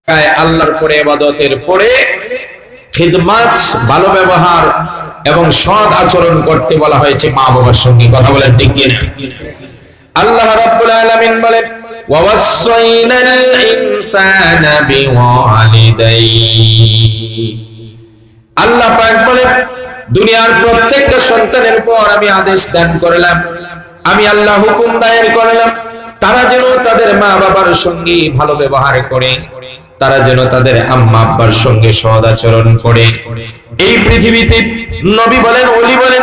আল্লাহর পরে ইবাদতের পরে খিদমত, ভালো ব্যবহার এবং সৎ আচরণ করতে বলা হয়েছে মা বাবার সঙ্গে। কথা বলেন ঠিক কিনা? আল্লাহ রাব্বুল আলামিন বলেন ওয়াসাইনাল ইনসানা বিওয়ালিদাইহি। আল্লাহ পাক বলেন দুনিয়ার প্রত্যেকটা সন্তানের উপর আমি আদেশ দান করলাম, আমি আল্লাহ হুকুম দায়ের করলাম তারা যেন তাদের মা বাবার সঙ্গে ভালো ব্যবহার করে, তারা যেন তাদের আম্মা আব্বার সঙ্গে সৎ আচরণ করে। এই পৃথিবীতে নবী বলেন, ওলি বলেন,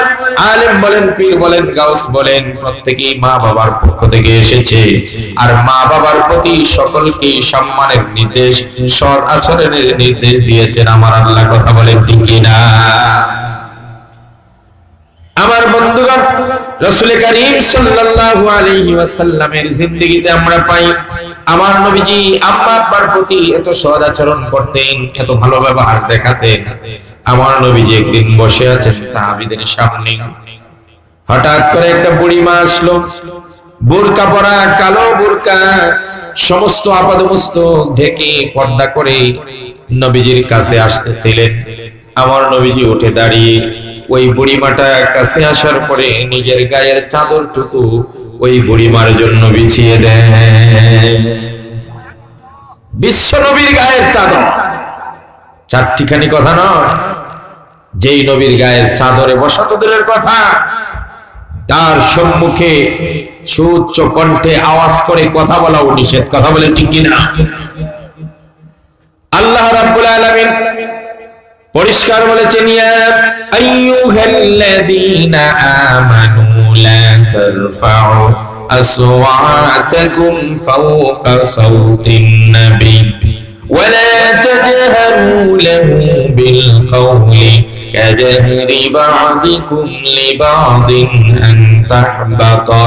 আলেম বলেন, পীর বলেন, গাউস বলেন, প্রত্যেকেই মা বাবার পক্ষ থেকে এসেছে। আর মা বাবার প্রতি সকলকেই সম্মানের নির্দেশ, সৎ আচরণের নির্দেশ দিয়েছেন আমার আল্লাহ। কথা বলেন ঠিক কিনা? আমার বন্ধুগণ, রাসূল করিম সাল্লাল্লাহু আলাইহি ওয়াসাল্লামের জিন্দেগিতে আমরা পাই আমার নবীজি আম্মা আব্বার প্রতি এত সৎ আচরণ করতেন, এত ভালো ব্যবহার দেখাতেন। আমার নবীজি একদিন বসে আছেন সাহাবীদের সামনে, হঠাৎ করে একটা বুড়ি মা আসলো, বোরকা পরা, কালো বোরকা, সমস্ত আপাদমস্তক ঢেকে পর্দা করে নবীজির কাছে আসতেছিলেন। আমার নবীজি উঠে দাঁড়িয়ে ওই বুড়িমাটা কাছে আসার পরে নিজের গায়ের চাদরটুকু ওই বুড়িমার জন্য বিছিয়ে দেন। বিশ্ব নবীর গায়ের চাদর, চারটিখানি কথা নয়, যেই নবীর গায়ের চাদরে বসা তো দূরের কথা, তার সম্মুখে সুউচ্চ কণ্ঠে আওয়াজ করে কথা বলাও নিষেধ। কথা বলে ঠিক কিনা? আল্লাহ রাব্বুল আলামিন পরিষ্কার বলেছেন, ইয়া আইয়ুহাল্লাযীনা আমানু লা তারফাউ আসওয়াতাকুম ফাওকা সাওতিন নবী ওয়া লা তাজহারু লাহু বিল কওলি কাজহরি বা'দিকুম লিবা'দিন আন তাহবাতা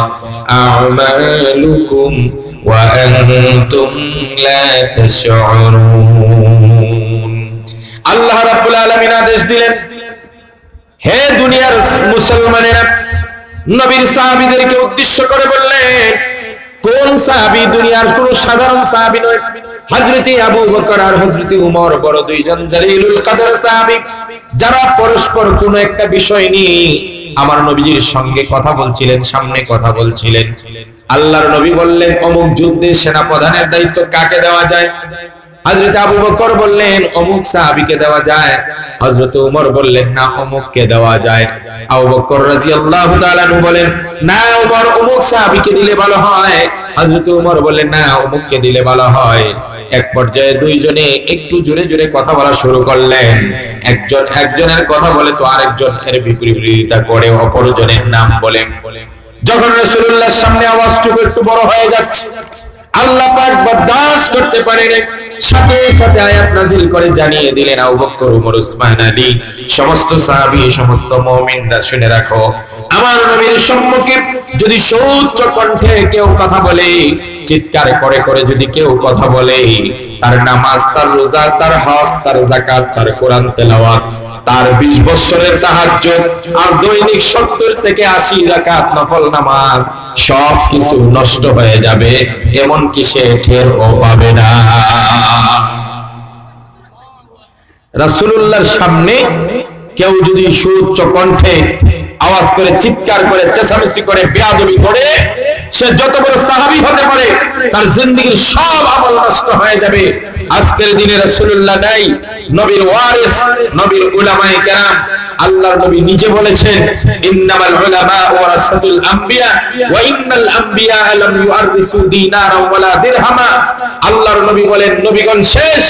আ'মালুকুম ওয়া আনতুম লা তাশউরুন। আল্লাহ রাব্বুল আলামিন আদেশ দিলেন, হে দুনিয়ার মুসলমানেরা, নবীর সাহাবীদেরকে উদ্দেশ্য করে বললেন, কোন সাহাবী? দুনিয়ার কোন সাধারণ সাহাবী নয়, হযরতে আবু বকর আর হযরতে উমর বড় দুইজন জালিলুল কদর সাহাবী, যারা পরস্পর কোন একটা বিষয় নিয়ে আমার নবীজির সঙ্গে কথা বলছিলেন, সামনে কথা বলছিলেন। আল্লাহর নবী বললেন, অমুক যুদ্ধে সেনা প্রধানের দায়িত্ব কাকে দেওয়া যায়? হযরত আবু বকর বললেন, অমুক সাহাবীকে দেওয়া যায়। হযরত উমর বললেন, না, অমুককে দেওয়া যায়। আবু বকর রাদিয়াল্লাহু তাআলা আনহু বলেন, না, উমর, অমুক সাহাবীকে দিলে ভালো হয়। হযরত উমর বললেন, না, অমুককে দিলে ভালো হয়। এক পর্যায়ে দুইজনে একটু জোরে জোরে কথা বলা শুরু করলেন। একজন একজনের কথা বলে তো আরেকজন এর বিপরীততা করে, অপরজনের নাম বলে। যখন রাসূলুল্লাহর সামনে আওয়াজটুকু একটু বড় হয়ে যাচ্ছে, আল্লাহ পাক বরদাস্ত করতে পারেন, সাথে সাথে আয়াত নাযিল করে জানিয়ে দিলেন, আবু বকর, উমর, উসমান, আলী, সমস্ত সাহাবী, সমস্ত মুমিনরা শুনে রাখো, আমার নবীর সম্মুখে যদি সুউচ্চ কণ্ঠে কেউ কথা বলে, চিৎকার করে করে যদি কেউ কথা বলে, তার নামাজ, তার রোজা, তার হজ, তার যাকাত, তার কোরআন তেলাওয়াত, তার 20 বছরের তাহাজ্জুদ আর দৈনিক 70 থেকে 80 রাকাত নফল নামাজ সবকিছু নষ্ট হয়ে যাবে, এমন কি সে টেরও পাবে না। রাসূলুল্লাহর সামনে কেউ যদি সুউচ্চ কণ্ঠে আওয়াজ করে, চিৎকার করে, চেঁচামেচি করে, বেয়াদবি করে, সে যত বড় সাহাবী হতে পারে, তার জিন্দেগীর সব আমল নষ্ট হয়ে যাবে। আজকের দিনে রাসূলুল্লাহ নাই, নবীর ওয়ারিস, নবীর উলামায়ে কেরাম। আল্লাহর নবী নিজে বলেছেন, ইন্নামাল উলামা ওয়ারাসাতুল আম্বিয়া ওয়া ইন্নাল আম্বিয়া লাম ইউআররিসু দিনারা ওয়ালা দিরহামা। আল্লাহর নবী বলেন, নবীগণ শেষ,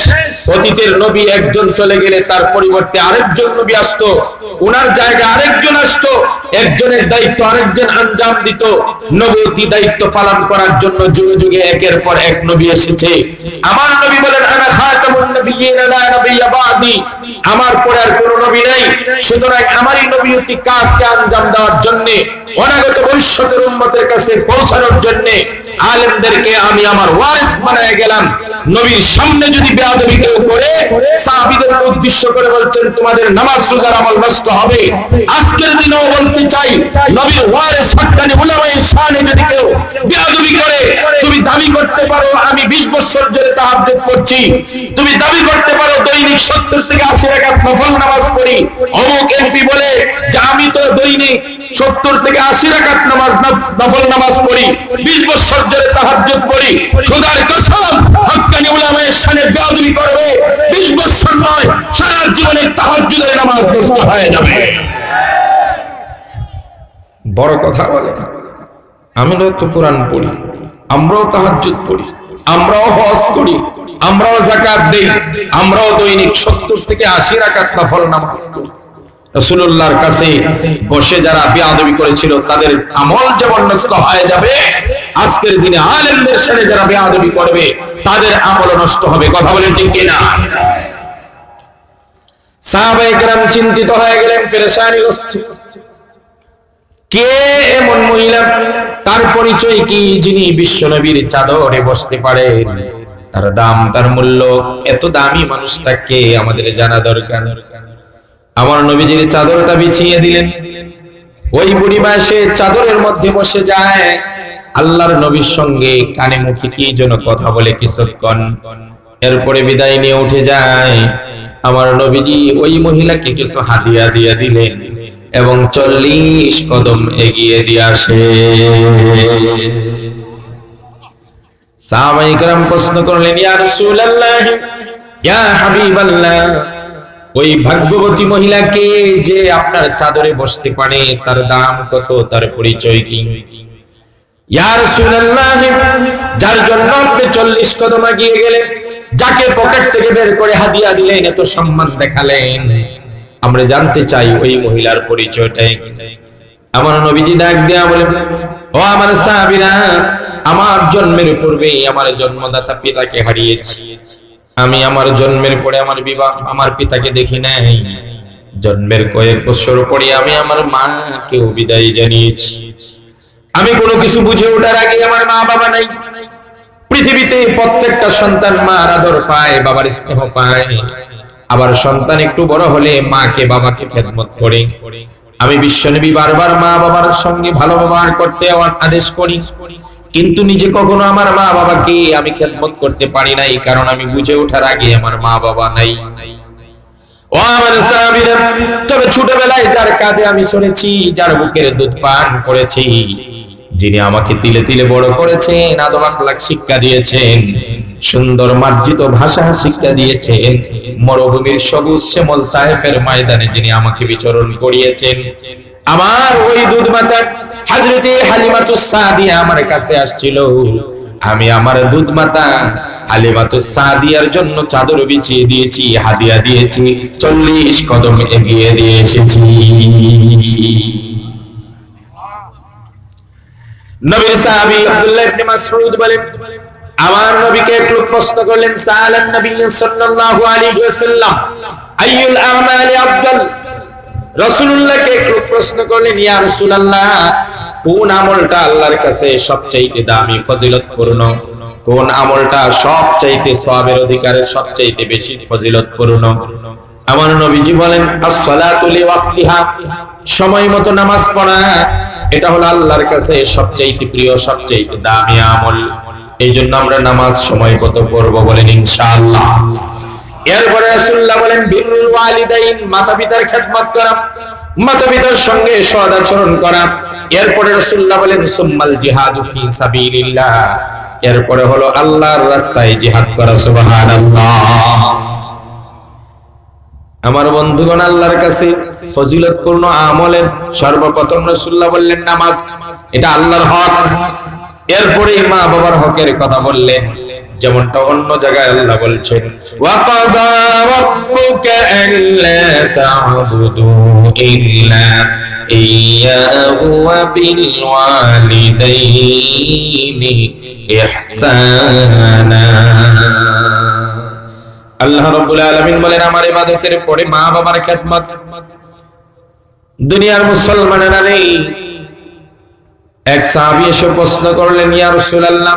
অতীতের নবী একজন চলে গেলে তার পরিবর্তে আরেকজন নবী আসতো, ওনার জায়গায় আরেকজন আসতো, একজনের দায়িত্ব আরেকজন আঞ্জাম দিত। নবুয়তি দায়িত্ব পালন করার জন্য যুগে যুগে একের পর এক নবী এসেছে। আমার নবী বলেন, আনা খাতামুন নবিয়্যিন লা নবিয়্যা বাদি, আমার পরে আর কোনো নবী নাই। সুতরাং আমারই নবুয়তি কাজকে আঞ্জাম দেওয়ার জন্য, অনাগত ভবিষ্যতের উম্মতের কাছে পৌঁছানোর জন্য আলেমদেরকে আমি আমার ওয়ারিস বানায় গেলাম। নবীর সামনে যদি বেয়াদবি কেউ করে, সাহাবীদেরকে উদ্দেশ্য করে বলছেন, তোমাদের নামাজ রোজার আমল নষ্ট হবে। আজকের দিনেও বলতে চাই, নবীর ওয়ারিস হক্কানি উলামায়ে শানে যদি কেউ বেয়াদবি করে, তুমি দাবি করতে পারো আমি 20 বছর ধরে তাহাজ্জুদ পড়ছি, তুমি দাবি করতে পারো দৈনিক 70 থেকে 80 রাকাত নফল নামাজ পড়ি। অমুক এমপি বলে যে আমি তো দৈনিক 70 থেকে 80 রাকাত নফল নামাজ পড়ি, 20 বছর ধরে তাহাজ্জুদ পড়ি। খোদার কসম, হক্কানি উলামায়ে শানে বেয়াদবি করবে, 20 বছর নয়, সারা জীবনে তাহাজ্জুদের নামাজ নষ্ট হয়ে যাবে। বড় কথা বলে, আমরাও তো কোরআন পড়ি, আমরাও তাহাজ্জুদ পড়ি, আমরাও হজ করি, আমরাও যাকাত দেই, আমরাও দৈনিক 70 থেকে 80 রাকাত নফল নামাজ পড়ি। রাসূলুল্লাহর কাছে বসে যারা বেয়াদবি করেছিল তাদের আমল যেমন নষ্ট হয়ে যাবে, আজকের দিনে আলেমদের সাথে যারা বেয়াদবি করবে তাদের আমল নষ্ট হবে। কথা বলেন ঠিক কিনা? সাহাবায়ে কেরাম চিন্তিত হয়ে গেলেন, পেরেশানিগ্রস্ত। কে এমন মহিলা, তার পরিচয় কি, যিনি বিশ্বনবীর চাদরে বসতে পারেন? তার দাম, তার মূল্য, এত দামি মানুষটা কে আমাদের জানা দরকার। আমার নবীজির চাদরটা বিছিয়ে দিলেন। ওই বুড়িমা সে চাদরের মধ্যে বসে যায়, আল্লাহর নবীর সঙ্গে কানে মুখে কি যেন কথা বলে কিছুক্ষণ, এরপরে বিদায় নিয়ে উঠে যায়। আমার নবীজি ওই মহিলাকে কিছু হাদিয়া দিয়ে দিলেন এবং 40 কদম এগিয়ে দিয়ে আসে। সাহাবায়ে কেরাম প্রশ্ন করলেন, ইয়া রাসূলুল্লাহ, ইয়া হাবিবাল্লাহ, ওই ভাগ্যবতী মহিলাকে যে আপনার চাদরে বসতে পারে, তার দাম কত, তার পরিচয় কি? ইয়া রাসূলুল্লাহ, যার জন্য আপনি 40 কদম এগিয়ে গেলেন, যাকে পকেট থেকে বের করে হাদিয়া দিলেন, এত সম্মান দেখালেন, আমরা জানতে চাই ওই মহিলার পরিচয়টা কি? আমার নবীজি ডাক দেয়া বলেন, ও আমার সাহাবীরা, আমার জন্মের পূর্বে আমার জন্মদাতা পিতাকে হারিয়েছি। আমি আমার জন্মের পরে আমার পিতাকে দেখি নাই। জন্মের কয়েক বছর পরে আমি আমার মাকে বিদায় জানিয়েছি। আমি কোনো কিছু বুঝে ওঠার আগে আমার মা বাবা নাই। পৃথিবীতে প্রত্যেকটা সন্তান মার আদর পায়, বাবার স্নেহ পায়। আবার সন্তান একটু বড় হলে মাকে বাবাকে খেদমত করে। আমি বিশ্বনবী বারবার মা বাবার সঙ্গে ভালো ব্যবহার করতে আদেশ করি, কিন্তু নিজে কখনো আমার মা বাবাকে আমি খেদমত করতে পারি নাই, কারণ আমি বুঝে ওঠার আগে আমার মা বাবা নাই। ও আমার সাহাবীরা, তবে ছোটবেলায় যার কাঁধে আমি চলেছি, যার বুকের দুধ পান করেছি, যিনি আমাকে তিলে তিলে বড় করেছেন, আদব আখলাক শিক্ষা দিয়েছেন, সুন্দর মার্জিত ভাষা শিক্ষা দিয়েছেন, মরুভূমির সবুজ শ্যামল তায়েফের ময়দানে যিনি আমাকে বিচরণ করিয়েছেন, আমার ওই দুধ মাতা হযরতে হালিমাতুস সাদিয়া আমার কাছে আসছিল। আমি আমার দুধ মাতা হালিমাতুস সাদিয়ার জন্য চাদর বিছিয়ে দিয়েছি, হাদিয়া দিয়েছি, 40 কদম এগিয়ে দিয়ে এসেছি। নবীর সাহাবী আব্দুল্লাহ ইবনে মাসউদ বলেন, আমার নবীকে এক লোক প্রশ্ন করলেন, সাআলান নবী সাল্লাল্লাহু আলাইহি ওয়াসাল্লাম আইয়ুল আমালি আফজাল। রাসূলুল্লাহকে এক লোক প্রশ্ন করলেন, ইয়া রাসূলুল্লাহ, কোন আমলটা আল্লাহর কাছে সবচেয়ে দামি, ফজিলতপূর্ণ? কোন আমলটা সবচেয়ে সওয়াবের অধিকারে সবচেয়ে বেশি ফজিলতপূর্ণ? আমার নবীজি বলেন, আস-সালাতু লিওয়াক্তিহা, সময় মতো নামাজ পড়া, এটা হলো আল্লাহর কাছে সবচেয়ে প্রিয়, সবচেয়ে দামি আমল। এই জন্য আমরা নামাজ সময় মতো পড়বো, বলেন ইনশাআল্লাহ। এরপরে রাসূলুল্লাহ বলেন, বিররুল ওয়ালিদাইন, মাতা পিতার খেদমত করা, মাতা পিতার সঙ্গে সদাচরণ করা। এরপরে রাসূলুল্লাহ বলেন, সুম্মাল জিহাদু ফি সাবিলিল্লাহ, এরপরে হলো আল্লাহর রাস্তায় জিহাদ করা। সুবহানাল্লাহ। আমার বন্ধুগণ, আল্লাহর কাছে ফজিলতপূর্ণ আমলের সর্বপ্রথম রাসূলুল্লাহ বললেন নামাজ, এটা আল্লাহর হক। এরপরে মা বাবার হকের কথা বললেন, যেমনটা অন্য জায়গায় আল্লাহ বলছেন, ওয়া কাদা রাব্বুকা আল্লা তা'বুদু ইল্লা ইয়্যাহু ওয়া বিল ওয়ালিদাইনি ইহসানা। আল্লাহ রাব্বুল আলামিন বলেন, আমার ইবাদতের পরে মা বাবার খেদমত। দুনিয়ার মুসলমানেরা নেই। এক সাহাবী এসে প্রশ্ন করলেন, ইয়া রাসূলুল্লাহ,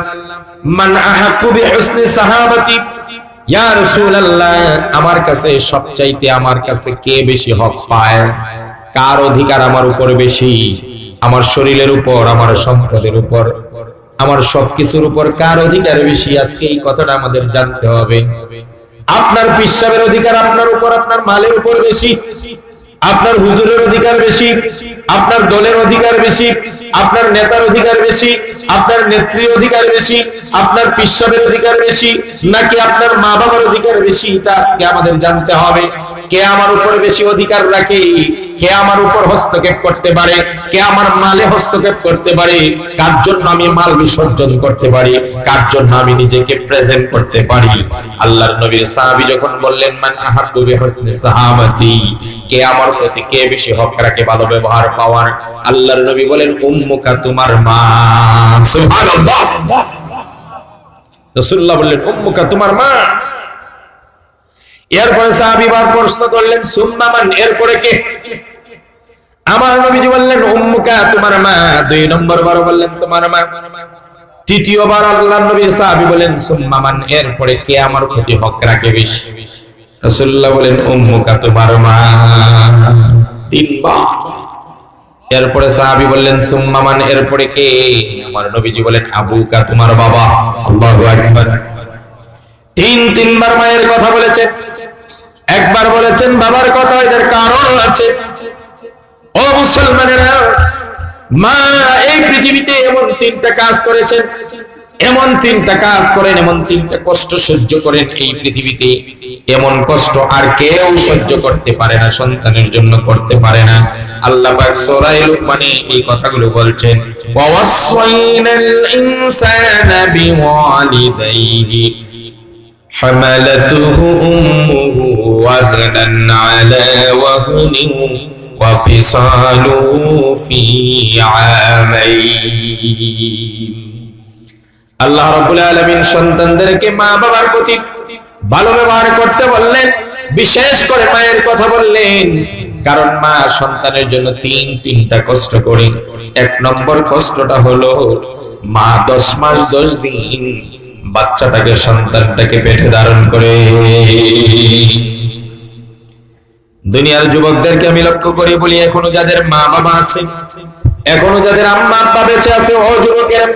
মান আহাক্কু বিহুসনি সাহাবাতি, ইয়া রাসূলুল্লাহ, আমার কাছে সবচাইতে আমার কাছে কে বেশি হক পায়, কার অধিকার আমার উপর বেশি, আমার শরীরের উপর, আমার সম্পদের উপর? আমার সবকিছুর উপর কার অধিকার বেশি, আজকে এই কথাটা আমাদের জানতে হবে। আপনার পিসাবের অধিকার আপনার উপর, আপনার মালের উপর বেশি, আপনার হুজুরের অধিকার বেশি, আপনার দলের অধিকার বেশি, আপনার নেতার অধিকার বেশি, আপনার নেত্রীর অধিকার বেশি, আপনার পিসাবের অধিকার বেশি, নাকি আপনার মা বাবার অধিকার বেশি? এটা আজকে আমাদের জানতে হবে। কে আমার উপর বেশি অধিকার রাখে, কে আমার উপর হস্তক্ষেপ করতে পারে, কে আমার মালে হস্তক্ষেপ করতে পারে, কার জন্য আমি মাল বিসর্জন করতে পারি, কার জন্য আমি নিজেকে প্রেজেন্ট করতে পারি। আল্লাহর নবীর সাহাবী যখন বললেন মান আহাব্বু বিহুসনি সাহাবাতি, কে আমার প্রতি কে বেশি হক রাখে, ভালো ব্যবহার পাওয়ার, আল্লাহর নবী বলেন উম্মুকা, তোমার মা। সুবহানাল্লাহ। রাসূলুল্লাহ বললেন উম্মুকা, তোমার মা। এরপরে সাহাবী বার প্রশ্ন করলেন সুম্মা মান, এরপরে কে? আমার নবীজি বললেন উম্মুকা, তোমার মা। দুই নম্বর বার বললেন তোমার মা। তৃতীয়বার আল্লাহর নবী সাহাবী বলেন সুম্মা মান, এরপরে কে আমার প্রতি হক রাখে বেশি? রাসূলুল্লাহ বলেন উম্মুকা, তোমার মা। তিনবার। এরপরে সাহাবী বললেন সুম্মা মান, এরপরে কে? আমার নবীজি বলেন আবুকা, তোমার বাবা। আল্লাহু আকবার। তিনবার মায়ের কথা বলেছেন, একবার বলেছেন বাবার কথা। এর কারণ আছে। ও মুসলমানেরা, মা এই পৃথিবীতে এমন তিনটা কাজ করেছেন, এমন তিনটা কাজ করেন, এমন তিনটা কষ্ট সহ্য করেন এই পৃথিবীতে, এমন কষ্ট আর কেউ সহ্য করতে পারে না, সন্তানের জন্য করতে পারে না। আল্লাহ পাক সূরা লুকমানে এই কথাগুলো বলছেন, ওয়াসাইনাল ইনসানা বিওয়ালিদাইহি হামালাতুহু উম্মুহু ওয়াহনান আলা ওয়াহনিন ওয়াফিসালুহু ফি আমাইন। আল্লাহ রাব্বুল আলামিন সন্তানদেরকে মা বাবার প্রতি ভালো ব্যবহার করতে বললেন, বিশেষ করে মায়ের কথা বললেন, কারণ মা সন্তানের জন্য তিনটা কষ্ট করে। এক নম্বর কষ্টটা হলো মা 10 মাস 10 দিন বাচ্চাটাকে, সন্তানটাকে পেটে ধারণ করে। দুনিয়ার যুবকদেরকে আমি লক্ষ্য করি বলি, এখনো যাদের মা বাবা আছে, এখনো যাদের আম্মা আব্বা বেঁচে আছে, ও যুবকেরা,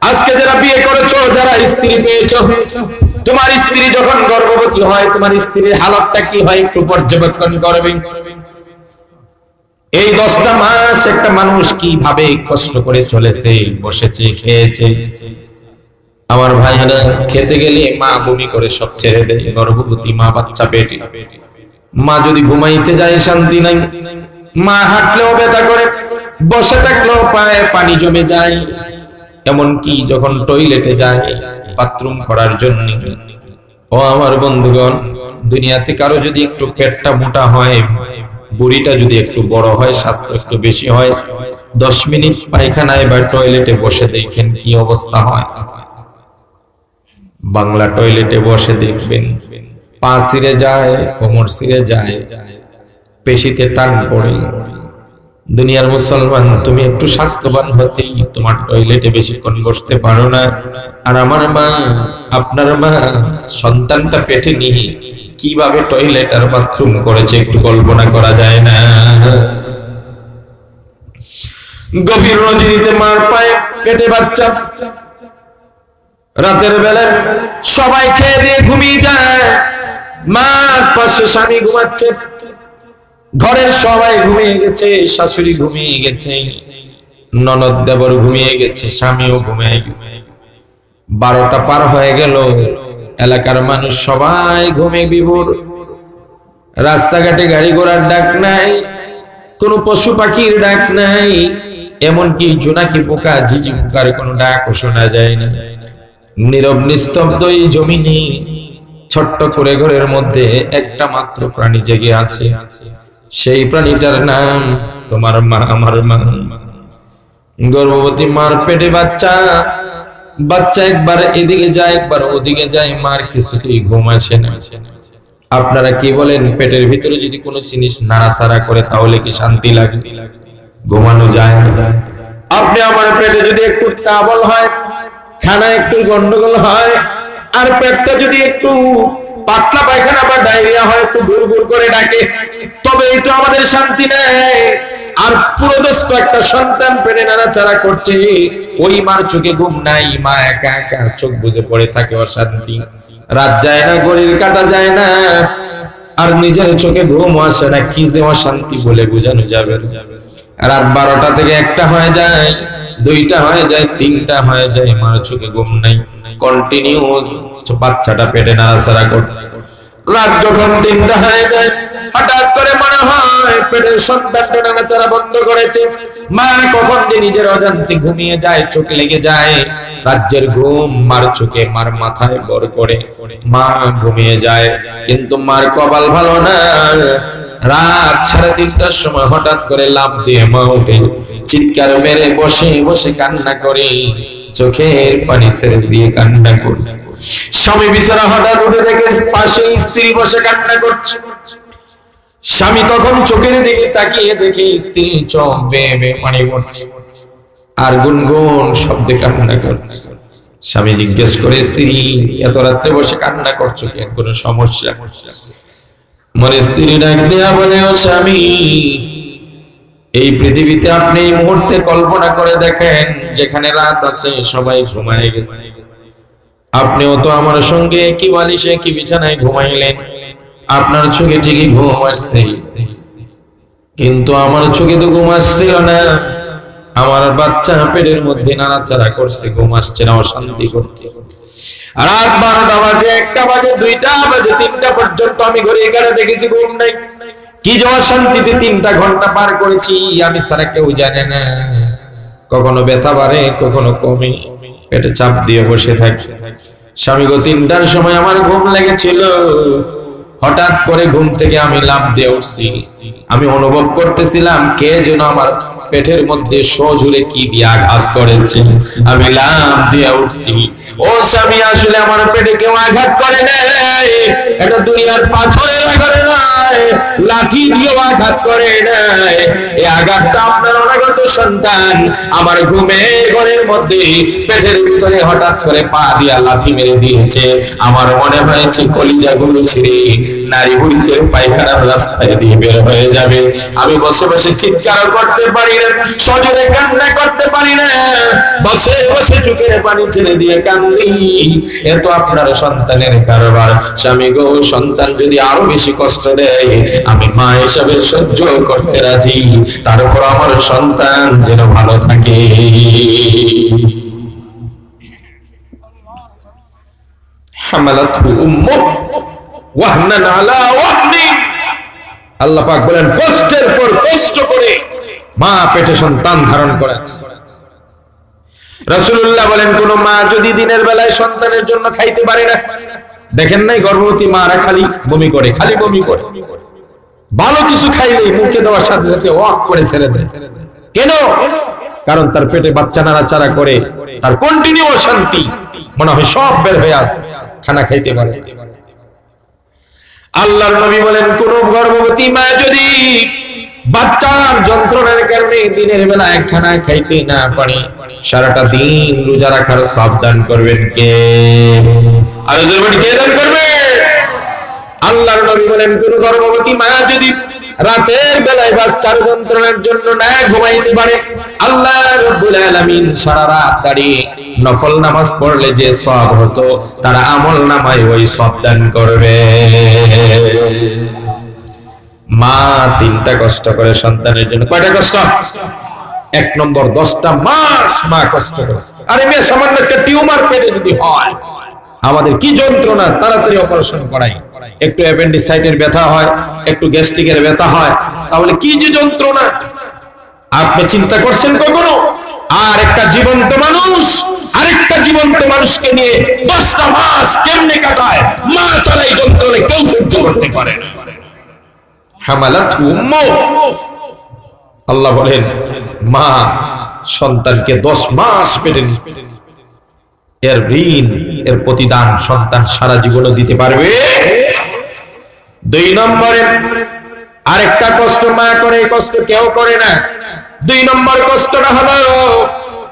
আজকে যারা বিয়ে করেছো, যারা স্ত্রী পেয়েছো, তোমার স্ত্রী যখন গর্ভবতী হয়, তোমার স্ত্রীর হালতটা কি হয় একটু পর্যবেক্ষণ করবে। এই 10টা মাস একটা মানুষ কিভাবে কষ্ট করে চলেছে, বসেছে, খেয়েছে। আমার ভাইরা, খেতে গেলে মা বমি করে সব ছেড়ে দেয়, গর্ভবতী মা, বাচ্চা পেটে। মা যদি ঘুমাইতে যায় শান্তি নাই, মা হাঁটলেও ব্যথা করে, বসে থাকলেও পায়ে পানি জমে যায়। এমনকি যখন টয়লেটে যায় বাথরুম করার জন্য, ও আমার বন্ধুগণ, দুনিয়াতে কারো যদি একটু পেটটা মোটা হয়, বুড়িটা যদি একটু বড় হয়, স্বাস্থ্য একটু বেশি হয়, 10 মিনিট পায়খানায় বা টয়লেটে বসে দেখেন কি অবস্থা হয়। বাংলা টয়লেটে বসে দেখবেন পা ছিঁড়ে যায়, কোমর ছিঁড়ে যায়, পেশিতে টান পড়ে। দুনিয়ার মুসলমান, তুমি একটু স্বাস্থ্যবান হতেই তোমার টয়লেটে বেশিক্ষণ বসতে পারো না। আর আমার মা, আপনার মা সন্তানটা পেটে নিয়ে কিভাবে টয়লেট আর বাথরুম করেছে একটু কল্পনা করা যায় না। গভীর রজনীতে মার পায়ে পেটে বাচ্চা, রাতের বেলা সবাই খেয়ে দিয়ে ঘুমিয়ে যায়, মার পাশে স্বামী ঘুমাচ্ছে, ঘরের সবাই ঘুমিয়ে গেছে, শাশুড়ি ঘুমিয়ে গেছে, ননদ দেবর ঘুমিয়ে গেছে, স্বামীও ঘুমিয়ে গেছে। 12টা পার হয়ে গেল, এলাকার মানুষ সবাই ঘুমে বিভোর। রাস্তাঘাটে গাড়ি ঘোড়ার ডাক নাই, কোনো পশু পাখির ডাক নাই, এমনকি জোনাকি পোকা, ঝিঝি পোকার কোনো ডাকও শোনা যায় না। নীরব নিস্তব্ধ এই জমিনে ছোট্ট করে ঘরের মধ্যে একটা মাত্র প্রাণী জেগে আছে, সেই প্রাণীটার নাম তোমার মা, আমার মা। গর্ভবতী মার পেটে বাচ্চা, বাচ্চা একবার এদিকে যায় একবার ওদিকে যায়, মার কিছুতেই ঘুম আসে না। আপনারা কি বলেন, পেটের ভিতরে যদি কোনো জিনিস নাড়াচাড়া করে তাহলে কি শান্তি লাগে? ঘুমানো যায় না। আপনি আমার পেটে যদি একটু টাবল হয়, খানা একটু গন্ডগোল হয়, আর পেটটা যদি একটু পাতলা পায়খানা বা ডায়রিয়া হয়, একটু গুড় গুড় করে ডাকে, তবে এটা আমাদের শান্তি নেই। আর পুরোদস্ত একটা সন্তান পেটে নাড়াচাড়া করছে, ওই মার চোখে ঘুম নাই, মা একা একা চোখ বুজে পড়ে থাকে, অশান্তি, রাত যায় না, ঘড়ির কাটা যায় না, আর নিজের চোখে ঘুম আসে না, কি যে অশান্তি বলে বোঝানো যাবে না। রাত 12টা থেকে 1টা হয়ে যায়, 2টা হয়ে যায়, 3টা হয়ে যায়, মার চোখে ঘুম নাই, কন্টিনিউস বাচ্চাটা পেটে নাড়াচাড়া করে। রাত যখন 3টা হয়ে যায়, হঠাৎ করে মনে হয় পেটের সন্তানটা নাড়াচাড়া বন্ধ করেছে, মা কখন যে নিজের অজান্তে ঘুমিয়ে যায়, চোখ লেগে যায়, রাজ্যের ঘুম মার চোখে, মার মাথায় বর করে মা ঘুমিয়ে যায়। কিন্তু মার কপাল ভালো না, রাত 3:30টার সময় হঠাৎ করে লাফ দিয়ে মা উঠে চিৎকার মেরে বসে বসে কান্না করে, চোখের পানি ছেড়ে দিয়ে কান্না করে। স্বামী বিছানা হঠাৎ উঠে দেখে পাশে স্ত্রী বসে কান্না করছে। স্বামী তখন চোখের দিকে তাকিয়ে দেখে স্ত্রী চোখ বেয়ে বেয়ে পানি পড়ছে আর গুনগুন শব্দে কান্না করছে। স্বামী জিজ্ঞেস করে, স্ত্রী এত রাত্রে বসে কান্না করছো কেন, কোনো সমস্যা? মনে স্ত্রী ডাক দেয়া বলে, ও স্বামী, এই পৃথিবীতে আপনি এই মুহূর্তে কল্পনা করে দেখেন, যেখানে রাত আছে সবাই ঘুমায় গেছে, আপনিও তো আমার সঙ্গে কি বালিশে কি বিছানায় ঘুমাইলেন, আপনার চোখে ঠিকই ঘুম আসছে, কিন্তু আমার চোখে তো ঘুম আসছিল না, আমার বাচ্চা পেটের মধ্যে নাড়াচাড়া করছে, ঘুম আসছে না, অশান্তি করছে। রাত 12টা বাজে, 1টা বাজে, 2টা বাজে, 3টা পর্যন্ত আমি ঘরে এখানে দেখেছি ঘুম নাই, কি যে অশান্তিতে 3টা ঘন্টা পার করেছি, আমি ছাড়া কেউ জানে না। কখনো ব্যথা বাড়ে, কখনো কমে, পেটে চাপ দিয়ে বসে থাকি। স্বামী গো, 3টার সময় আমার ঘুম লেগেছিল, হঠাৎ করে ঘুম থেকে আমি লাফ দিয়ে উঠছি, আমি অনুভব করতেছিলাম কে যেন আমার পেটের মধ্যে সজোরে কি দিয়ে আঘাত করেছে, আমি লাফ দিয়ে উঠছি। ও স্বামী, আসলে আমার পেটে কেউ আঘাত করে নাই, এটা দুনিয়ার পাথরের আঘাত নয়, লাঠি দিয়ে আঘাত করে নাই, এই আঘাতটা আপনার অনাগত সন্তান আমার ঘুমের ঘরের মধ্যে পেটের ভিতরে হঠাৎ করে পা দিয়া লাঠি মেরে দিয়েছে। আমার মনে হয়েছে কলিজাগুলো ছিঁড়ে নারী বুড়ি ছেড়ে পায়খানার রাস্তায় দিয়ে বের হয়ে যাবে। আমি বসে বসে চিৎকার করতে পারি না, সজোরে কান্না করতে পারি না, বসে বসে চোখের পানি ছেড়ে দিয়ে কান্দি। এত আপনার সন্তানের কারবার। স্বামী গো, সন্তান যদি আরো বেশি কষ্ট দেয়, আমি মা হিসাবে সহ্য করতে রাজি, তারপর আমার সন্তান যেন ভালো থাকে। হামালাতহু উম্মুহু ওয়াহনান আলা ওয়াহনিন, আল্লাহ পাক বলেন কষ্টের পর কষ্ট করে মা পেটে সন্তান ধারণ করেছে। রাসূলুল্লাহ বলেন, কোন মা যদি দিনের বেলায় সন্তানের জন্য খাইতে পারে না, দেখেন নাই গর্ভবতী মারা খালি বমি করে, খালি বমি করে, ভালো কিছু খাইলেই মুখে দেওয়ার সাথে সাথে ওয়াক করে ছেড়ে দেয়। কেন? কারণ তার পেটে বাচ্চা নাড়াচাড়া করে, তার কন্টিনিউ অশান্তি, মনে হয় সব বের হয়ে আসে, খানা খাইতে পারে। আল্লাহর নবী বলেন, কোন গর্ভবতী মা যদি বাচ্চার যন্ত্রণার কারণে দিনের বেলা একখানা খাইতে না পারে, সারাটা দিন রোজা রাখার সাবধান করবেন কে? আর কে দান করবে? আল্লাহর নবী বলেন, কোন গর্ভবতী মা যদি রাতের বেলায় বাচ্চার যন্ত্রণার জন্য না ঘুমাইতে পারে, আল্লাহ রাব্বুল আলামিন সারা রাত দাঁড়িয়ে নফল নামাজ পড়লে যে সওয়াব হতো, তারা আমল নামায় ওই সওয়াব দান করবে। মা 3টা কষ্ট করে সন্তানের জন্য। কয়টা কষ্ট? 1 নম্বর 10টা মাস মা কষ্ট করে। আরে মেয়ে, সামান্য একটা টিউমার পেটে যদি হয়, আমাদের কি যন্ত্রণা, তাড়াতাড়ি অপারেশন করাই। একটু অ্যাপেন্ডিসাইটের ব্যথা হয়, একটু গ্যাস্ট্রিকের ব্যথা হয়, তাহলে কি যে যন্ত্রণা, আপনি চিন্তা করছেন কখনো? আর একটা জীবন্ত মানুষ আরেকটা জীবন্ত মানুষকে নিয়ে 10টা মাস কেমনে কাটায়, মা ছাড়া এই যন্ত্রণা কেউ সহ্য করতে পারে না। হামালাতহু উম্মুহু, আল্লাহ বলেন মা সন্তানকে 10 মাস পেটে নিচ্ছে, এর ঋণ, এর প্রতিদান সন্তান সারা জীবনও দিতে পারবে। 2 নম্বরে আরেকটা কষ্ট মা করে, এই কষ্ট কেউ করে না। 2 নম্বর কষ্টটা হলো,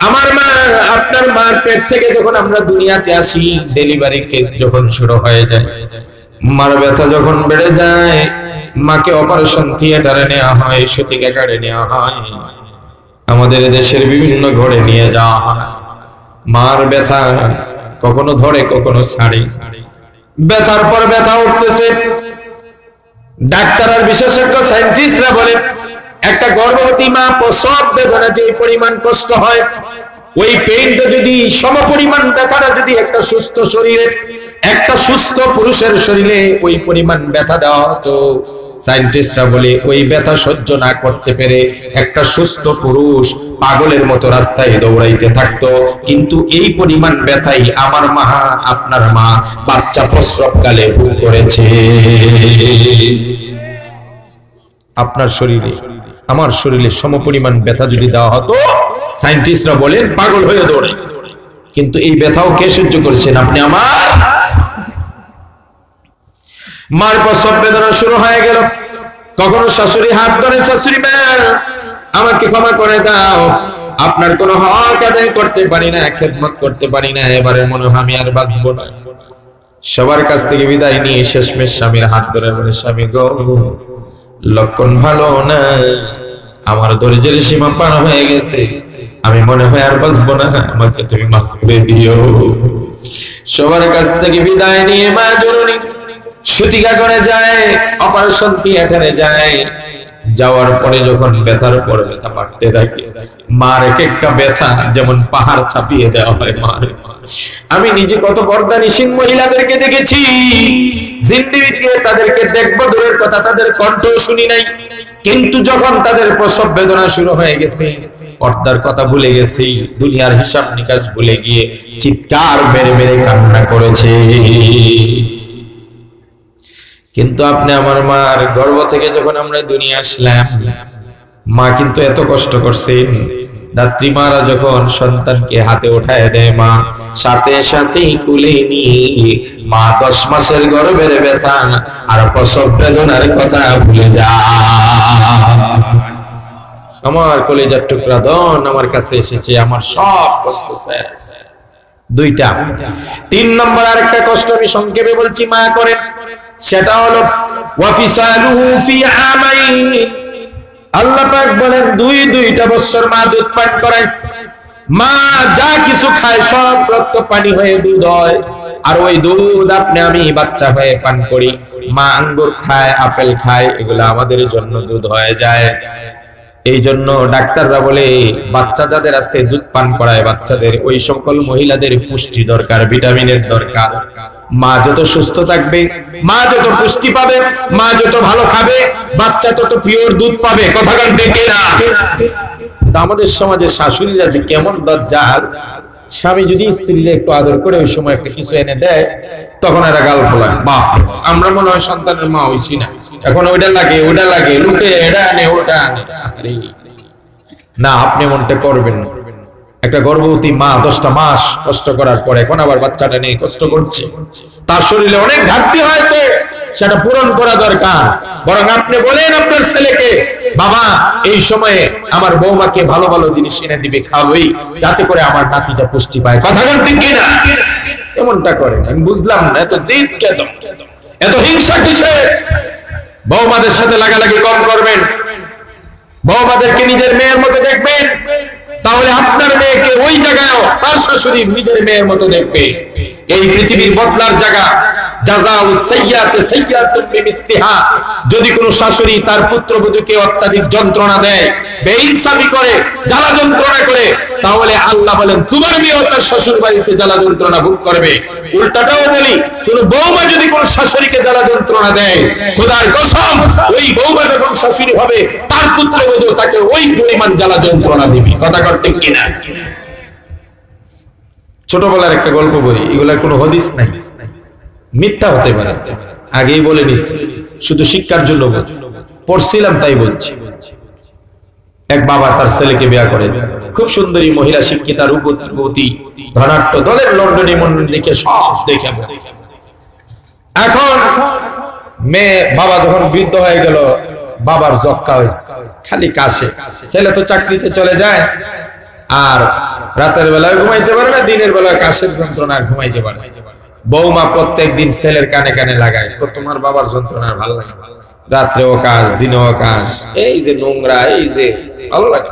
আমার মা, আপনার মার পেট থেকে যখন আমরা দুনিয়াতে আসি, ডেলিভারি কেস যখন শুরু হয়ে যায়, মার ব্যথা যখন বেড়ে যায়, মাকে অপারেশন থিয়েটারে নেওয়া হয়, সুতিকাগারে নেওয়া হয়, আমাদের দেশের বিভিন্ন ঘরে নিয়ে যাওয়া হয়। মার ব্যথা কখনো ধরে কখনো ছাড়ে, ব্যথার পর ব্যথা উঠতেছে। ডাক্তার আর বিশেষজ্ঞ সায়েন্টিস্টরা বলে একটা গর্ভবতী মা প্রসব বেদনা যে পরিমাণ কষ্ট হয়, ওই পেইনটা যদি সমপরিমাণ ব্যথাটা যদি একটা সুস্থ শরীরে, একটা সুস্থ পুরুষের শরীরে ওই পরিমাণ ব্যথা দেওয়া হতো, সায়েন্টিস্টরা বলে ওই ব্যথা সহ্য না করতে পেরে একটা সুস্থ পুরুষ পাগলের মতো রাস্তায় দৌড়াইতে থাকতো। কিন্তু এই পরিমাণ ব্যথাই আমার মা, আপনার মা বাচ্চা প্রসবকালে ভোগ করেছে। আপনার শরীরে আমার শরীরে সমপরিমাণ ব্যথা যদি দেওয়া হতো, সায়েন্টিস্টরা বলেন পাগল হয়ে দৌড়াই। কিন্তু এই ব্যথাও কে সহ্য করেছেন? আপনি আমার। মার প্রসব বেদনা শুরু হয়ে গেল। কখনো শাশুড়ি হাত ধরে, শাশুড়ি মা আমাকে ক্ষমা করে দাও, আপনার কোনো হক আদায় করতে পারি না, খেদমত করতে পারি না, এবারে মনে হয় আমি আর বাঁচবো না। সবার কাছ থেকে বিদায় নিয়ে শেষমেশ স্বামীর হাত ধরে বলে, স্বামী গো, লক্ষণ ভালো না, আমার ধৈর্যের সীমা পার হয়ে গেছে, আমি মনে হয় আর বাঁচবো না, আমাকে তুমি মাফ করে দিও। সবার কাছ থেকে বিদায় নিয়ে মা জননী সুতিকা করে যায়, অপারেশন থিয়েটারে যায়। যাওয়ার পরে যখন ব্যথার পর ব্যথা বাড়তে থাকে, মার এক একটা ব্যথা যেমন পাহাড় চাপিয়ে দেওয়া হয়। মার আমি নিজে কত বর্দানিসীন মহিলাদেরকে দেখেছি, জিন্দেগিতে তাদেরকে দেখবো দূরের কথা, তাদের কণ্ঠ শুনি নাই, কিন্তু যখন তাদের প্রসব বেদনা শুরু হয়ে গেছে, পর্দার কথা ভুলে গেছি, দুনিয়ার হিসাব নিকাশ ভুলে গিয়ে চিৎকার মেরে মেরে কান্না করেছে। কিন্তু আপনি আমার মার গর্ভ থেকে যখন আমরা দুনিয়া আসলাম, মা কিন্তু এত কষ্ট করছেন। দাত্রী মারা যখন সন্তানকে হাতে উঠায় দেয়, মা সাথে সাথে কুলে নিয়ে মা 10 মাসের গর্ভের ব্যথা আর প্রসব বেদনার কথা ভুলে যায়। আমার কলিজার টুকরা ধন আমার কাছে এসেছে, আমার সব কষ্ট শেষ। দুইটা। 3 নম্বর আরেকটা কষ্ট আমি সংক্ষেপে বলছি, মা করেন, সেটা হলো ওয়াফিসালুহু ফি আমাইন। আল্লাহ পাক বলেন 2 বছর মা দুধ পান করায়। মা যা কিছু খায় সব রক্ত পানি হয়ে দুধ হয়, আর ওই দুধ আপনি আমি বাচ্চা হয়ে পান করি। মা আঙ্গুর খায়, আপেল খায়, এগুলো আমাদের জন্য দুধ হয়ে যায়। এই জন্য ডাক্তাররা বলে বাচ্চা যাদের আছে দুধ পান করায় বাচ্চাদের, ওই সকল মহিলাদের পুষ্টি দরকার, ভিটামিনের দরকার। মা যত সুস্থ থাকবে, মা যত পুষ্টি পাবে, মা যত ভালো খাবে, বাচ্চা তত পিওর দুধ পাবে। কথা কান ঠিক না? আমাদের সমাজে শাশুড়িরা যে কেমন দজ্জাল, স্বামী যদি স্ত্রীর একটু আদর করে ওই সময় একটা কিছু এনে দেয়, তখন এরা গাল ফোলায়, বাপ আমরা মনে হয় সন্তানের মা হইছি না, এখন ওইটা লাগে ওইটা লাগে, লুকে এটা আনে ওটা আনে। না, আপনি মনটা করবেন না। একটা গর্ভবতী মা 10টা মাস কষ্ট করার পর এখন আবার বাচ্চাটা নিয়ে কষ্ট করছে, তার শরীরে অনেক ঘাটতি হয়েছে, সেটা পূরণ করা দরকার। বরং আপনি বলেন আপনার ছেলেকে, বাবা এই সময়ে আমার বৌমাকে ভালো ভালো জিনিস এনে দিবে, খাওয়াই, যাতে করে আমার নাতিটা পুষ্টি পায়। কথা ঠিক কিনা? এমনটা করেন। আমি বুঝলাম না এত জিদ কেন, এত হিংসা কিসে? বৌমাদের সাথে লাগালাগি কম করবেন, বৌমাদেরকে নিজের মেয়ের মতো দেখবেন, তাহলে আপনার মেয়েকে ওই জায়গায় তার শাশুড়ি নিজের মেয়ের মতো দেখবে। এই পৃথিবীর বদলার জায়গা, জাযাউ সাইয়্যাতি সাইয়্যাতুন বিমিসলিহা। যদি কোনো শাশুড়ি তার পুত্রবধূকে অত্যাধিক যন্ত্রণা দেয়, বেইনসাফি করে, জ্বালা যন্ত্রণা করে, তাহলে আল্লাহ বলেন তোমার মেয়েও তার শ্বশুর বাড়িতে জ্বালা যন্ত্রণা ভোগ করবে। উল্টাটাও বলি, কোন বৌমা যদি কোন শাশুড়িকে জ্বালা যন্ত্রণা দেয়, খোদার কসম ওই বৌমা যখন শাশুড়ি হবে, তার পুত্রবধূ তাকে ওই পরিমাণ জ্বালা যন্ত্রণা দিবে। কথা ঠিক কিনা? ছোটবেলার একটা গল্প বলি, এগুলার কোনো হদিস নাই, মিথ্যা হতে পারে, আগেই বলে নিচ্ছি, শুধু শিক্ষার জন্য পড়ছিলাম তাই বলছি। এক বাবা তার ছেলেকে বিয়ে করেছে, খুব সুন্দরী মহিলা, শিক্ষিতা, রূপবতী, ধনাঢ্য, দলের লন্ডনে মন্ডন দেখে সব দেখে। এখন মেয়ে, বাবা যখন বৃদ্ধ হয়ে গেল, বাবার যক্কা হয়েছে, খালি কাশে। ছেলে তো চাকরিতে চলে যায়, আর রাতের বেলায় ঘুমাইতে পারে না, দিনের বেলায় কাশের যন্ত্রণা আর ঘুমাইতে পারে না। বৌমা প্রত্যেক দিন ছেলের কানে কানে লাগায়, তোমার বাবার যন্ত্রণা ভালো লাগে, রাত্রেও কাজ দিনেও কাজ, এই যে নোংরা, এই যে ভালো লাগে।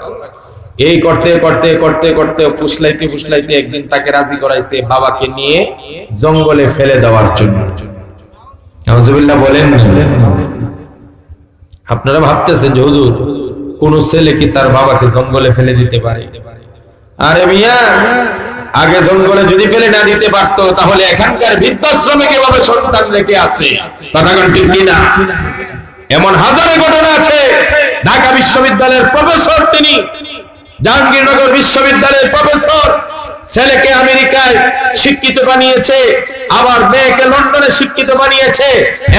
এই করতে করতে করতে করতে ফুসলাইতে ফুসলাইতে একদিন তাকে রাজি করাইছে বাবাকে নিয়ে জঙ্গলে ফেলে দেওয়ার জন্য। আউযুবিল্লাহ বলেন না। আপনারা ভাবতেছেন যে হুজুর কোন ছেলে কি তার বাবাকে জঙ্গলে ফেলে দিতে পারে? আরে মিয়া, আগে জঙ্গলে যদি ফেলে না দিতে পারতো তাহলে এখানকার বৃদ্ধাশ্রমে কিভাবে সন্তান রেখে আছে? কথা কোন ঠিক কিনা? এমন হাজারো ঘটনা আছে। ঢাকা বিশ্ববিদ্যালয়ের প্রফেসর, তিনি জাহাঙ্গীরনগর বিশ্ববিদ্যালয়ের প্রফেসর, ছেলেকে আমেরিকায় শিক্ষিত বানিয়েছে, আবার মেয়েকে লন্ডনে শিক্ষিত বানিয়েছে।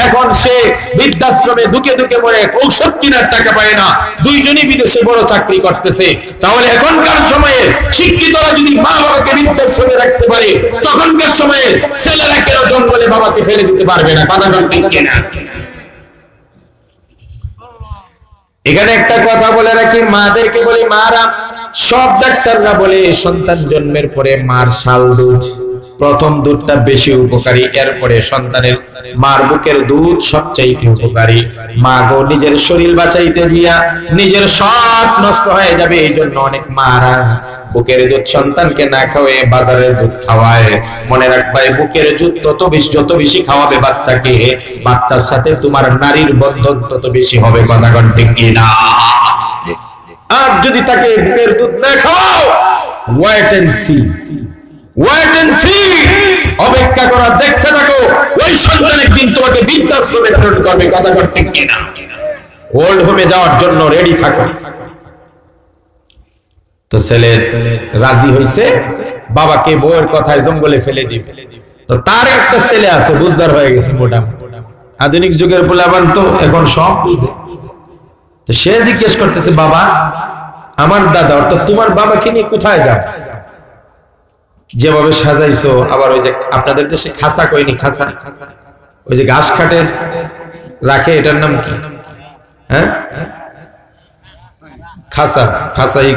এখন সে বৃদ্ধাশ্রমে দুকে দুকে মরে ঔষধ কেনার টাকা পায় না, দুইজনই বিদেশে বড় চাকরি করতেছে। তাহলে এখনকার সময়ে শিক্ষিতরা যদি মা বাবাকে বৃদ্ধাশ্রমে রাখতে পারে, তখনকার সময়ে ছেলেরা কেন জঙ্গলে বাবাকে ফেলে দিতে পারবে না? কথা ঠিক কিনা? এখানে একটা কথা বলে রাখি, মাদেরকে বলি, মারা, সব ডাক্তাররা বলে সন্তান জন্মের পরে মার শাল দুধ, প্রথম দুধটা বেশি উপকারী, এরপরে সন্তানের মার বুকের দুধ সবচাইতে উপকারী। মা গো নিজের শরীর বাঁচাইতে গিয়া নিজের সব নষ্ট হয়ে যাবে, এই জন্য অনেক মারা বুকের দুধ সন্তানকে না খাওয়ায় বাজারের দুধ খাওয়ায়। মনে রাখবাই, বুকের দুধ যত বেশি খাওয়াবে বাচ্চাকে, বাচ্চার সাথে তোমার নারীর বন্ধন তত বেশি হবে। কথা কোন ঠিক কিনা? আর যদি তাকে বুকের দুধ না খাওয়াও, wait and see, wait and see, অপেক্ষা করা, দেখতে থাকো, ওই সন্তান একদিন তোমাকে বৃদ্ধাশ্রমে প্রেরণ করবে। কথা কোন ঠিক কিনা? ওল্ড হোমে যাওয়ার জন্য রেডি থাকো। তো ছেলে রাজি হইছে বাবাকে বউয়ের কথায় জঙ্গলে ফেলে দিবে। তো তার একটা ছেলে আছে, বুঝদার হয়ে গেছে মোটামুটি, আধুনিক যুগের পোলাপান তো এখন সব বুঝে। তো সে জিজ্ঞেস করতেছে, বাবা, আমার দাদা অর্থাৎ তোমার বাবাকে নিয়ে কোথায় যাও? যেভাবে সাজাইছো, আবার ওই যে আপনাদের দেশে খাসা কইনি, খাসা, ওই যে ঘাস কাটে রাখে, এটার নাম কি? হ্যাঁ, খাসা, খাসাই।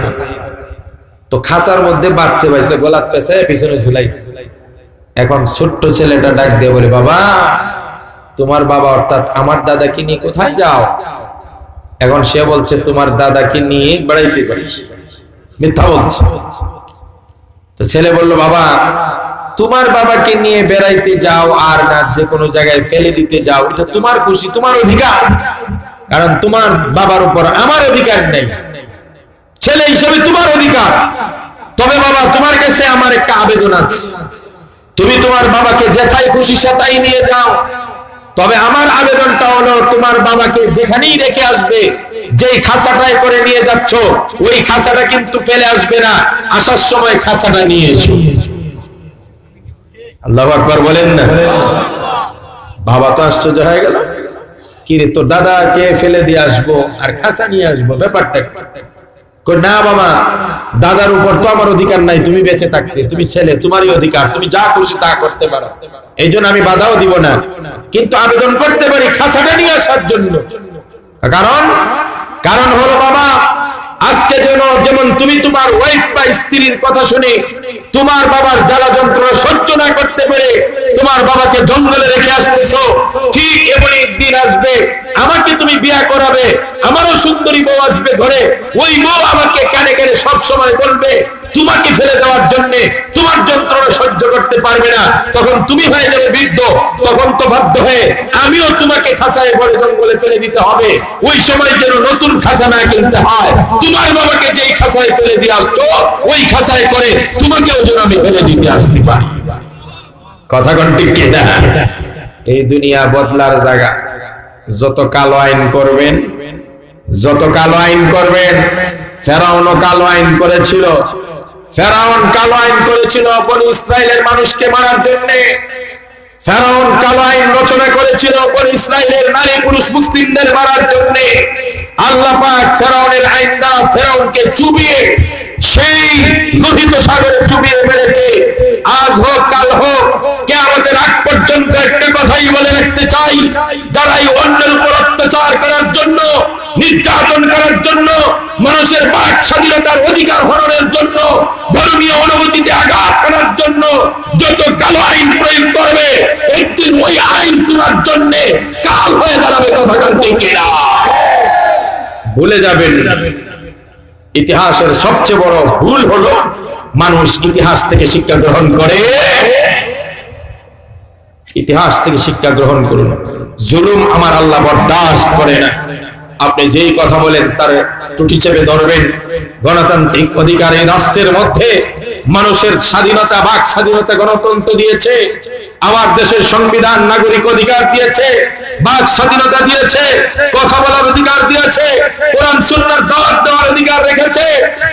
তো খাসার মধ্যে বাচ্চা বাইছে, গোলাপ পেছে পিছনে ঝুলাইছে। এখন ছোট্ট ছেলেটা ডাক দিয়ে বলে, বাবা, তোমার বাবা অর্থাৎ আমার দাদাকে নিয়ে কোথায় যাও? এখন সে বলছে, তোমার দাদাকে নিয়ে বেড়াইতে যাই। মিথ্যা বলছে। তো ছেলে বলল, বাবা, তোমার বাবাকে নিয়ে বেড়াইতে যাও আর না যে কোনো জায়গায় ফেলে দিতে যাও, এটা তোমার খুশি, তোমার অধিকার, কারণ তোমার বাবার উপর আমার অধিকার নেই। ছেলে হিসেবে তোমার অধিকার। তবে বাবা, তোমার কাছে আমার একটা আবেদন আছে, তুমি তোমার বাবাকে যেথায় খুশি সেটাই নিয়ে যাও। তবে আমার আবেদনটা হলো, তোমার বাবাকে যেখানেই রেখে আসবে, যেই খাসাটায় করে নিয়ে যাচ্ছ, ওই খাসাটা কিন্তু ফেলে আসবে না, আসার সময় খাসাটা নিয়ে এসো। আল্লাহু আকবার বলেন না। বাবা তো আশ্চর্য হয়ে গেল, কি রে, তোর দাদাকে ফেলে দিয়ে আসবো আর খাসা নিয়ে আসবো, ব্যাপারটা না বাবা, দাদার উপর তো আমার অধিকার নাই, তুমি বেঁচে থাকতে, তুমি ছেলে, তোমারই অধিকার, তুমি যা খুশি তা করতে পারো, এই জন্য আমি বাধাও দিব না, কিন্তু আবেদন করতে পারি খাসাটা নিয়ে আসার জন্য। কারণ হলো বাবা, আজকে যেমন তুমি তোমার ওয়াইফ বা স্ত্রীর কথা শুনে তোমার বাবার জ্বালা যন্ত্রণা সহ্য না করতে পেরে তোমার বাবাকে জঙ্গলে রেখে আসতেছো, ঠিক এমনই দিন আসবে আমাকে তুমি বিয়ে করাবে, আমারও সুন্দরী বউ আসবে ঘরে, ওই বউ আমাকে কানে কানে সব সময় বলবে তোমাকে ফেলে দেওয়ার জন্য, তোমার যন্ত্রণা সহ্য করতে পারবে না, তখন তুমি হয়ে যাবে বৃদ্ধ, তখন তো বাধ্য হয়ে আমিও তোমাকে খাঁচায় ভরে জঙ্গলে ফেলে দিতে হবে। ওই সময় যেন নতুন খাঁচা না কিনতে হয়, তোমার বাবাকে যেই খাঁচায় ফেলে দিয়ে আসতো ওই খাঁচায় করে তোমাকেও যেন আমি ফেলে দিতে আসতে পারি। কথা কোন ঠিক কিনা? এই দুনিয়া বদলার জায়গা। যত কালো আইন করবেন, যত কালো আইন করবেন, ফেরাউনও কালো আইন করেছিল, ফেরাউন কালো আইন করেছিল বনি ইসরাইলের মানুষকে মারার জন্য, ফেরাউন কালো আইন রচনা করেছিল বনি ইসরাইলের নারী পুরুষ মুসলিমদের মারার জন্য। আল্লাহ পাক ফেরাউনের আইন দ্বারা ফেরাউনকে চুবিয়ে সেই লোহিত সাগরে চুবিয়ে মেরেছে। আজ হোক কাল হোক, কিয়ামতের আগ পর্যন্ত একটা কথাই বলে রাখতে চাই, যারাই অন্যের উপর অত্যাচার করার জন্য, নির্যাতন করার জন্য, মানুষের বাক স্বাধীনতার অধিকার হরণের জন্য, ধর্মীয় অনুভূতিতে আঘাত করার জন্য যদি যত কালো আইন প্রয়োগ করবে একদিন ওই আইন তোমার জন্য কাল হয়ে দাঁড়াবে। কথা কাল ঠিক কিনা? ভুলে যাবেন ইতিহাসের সবচেয়ে বড় ভুল হলো মানুষ ইতিহাস থেকে শিক্ষা গ্রহণ করে। ইতিহাস থেকে শিক্ষা গ্রহণ করুন। জুলুম আমার আল্লাহ বরদাস্ত করে না। আপনি যেই কথা বলেন তার টুটি চেপে ধরবেন। গণতান্ত্রিক অধিকার এই রাষ্ট্রের মধ্যে মানুষের স্বাধীনতা, বাক স্বাধীনতা গণতন্ত্র দিয়েছে। আমার দেশের সংবিধান নাগরিক অধিকার দিয়েছে, বাক স্বাধীনতা দিয়েছে, কথা বলার অধিকার দিয়েছে, কোরআন সুন্নাহর দাওয়াত দেওয়ার অধিকার রেখেছে,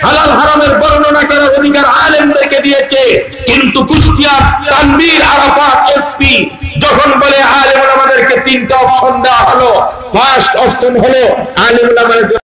হালাল হারামের বর্ণনা করার অধিকার আলেমদেরকে দিয়েছে। কিন্তু কুষ্টিয়া তানভীর আরাফাত এসপি যখন বলে আলেম ওলামাদেরকে তিনটা অপশন দেওয়া হলো, ফার্স্ট অপশন হলো আলেম ওলামাদের